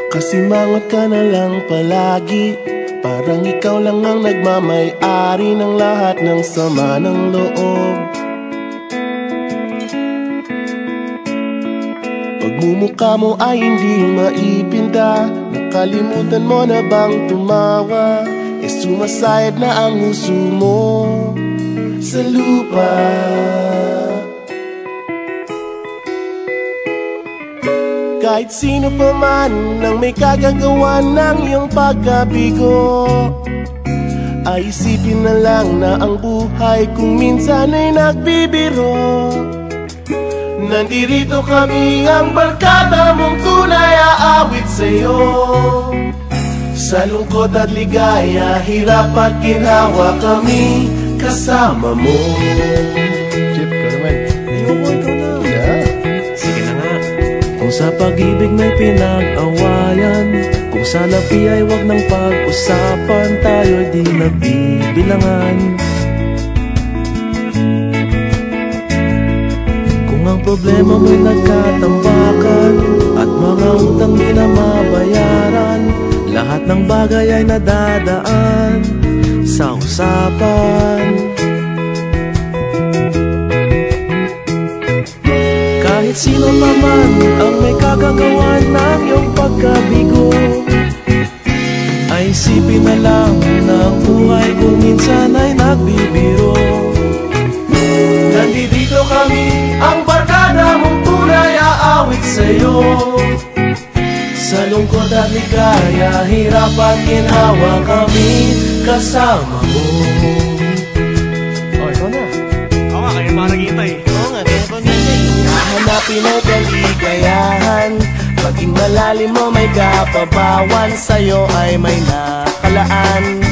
Nakasimangot ka na lang palagi, parang ikaw lang ang nagmamay-ari ng lahat ng sama ng loob. Pagmumukha mo ay hindi maipinta, nakalimutan mo na bang tumawa? Sumasayad na ang uso mo sa lupa. Kahit sino pa man ang may kagagawa ng iyong pagkabigo, ay isipin na lang na ang buhay kung minsan ay nagbibiro. Nandirito kami, ang barkada mong tunay aawit sa'yo. Sa lungkot at ligaya, hirap at ginhawa, kami kasama mo. Chip, ka naman. Ayoko, ikaw na. Yeah. Sige na nga. Kung sa pag-ibig may pinag-awayan, kung sa labi ay wag nang pag-usapan, tayo'y di nagbibilangan. Kung ang problema mo'y nagkatambakan at mga utang di na mabayaran, lahat ng bagay ay nadadaan sa usapan. Kahit sino pa man ang may kagagawa ng iyong pagkabigo, ay isipin na lang na ang buhay kung minsan ay nagbibiro. Nandito kami, ang barkada mong tunay aawit sa'yo. Sa lungkot at ligaya, hirap at ginhawa, kami kasama mo. Oh, ikaw na. Oo nga, kaya pa naghihintay. Oo nga, kaya pa naghihintay. Hahanapin ang kaligayahan, maging malalim mo may kapabawan, sa'yo ay may nakalaan.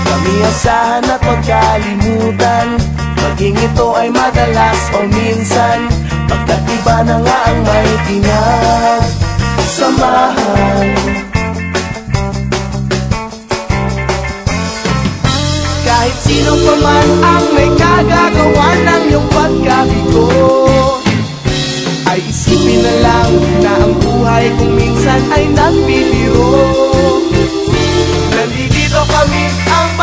Kami asahan at magkalimutan, maging ito ay madalas o minsan, pagkat iba na nga ang may pinagsamahan. Kahit sino pa man ang may kagagawa ng iyong pagkabigo, ay isipin na lang na ang buhay kung minsan ay nagbibiro. Nandito kami, ang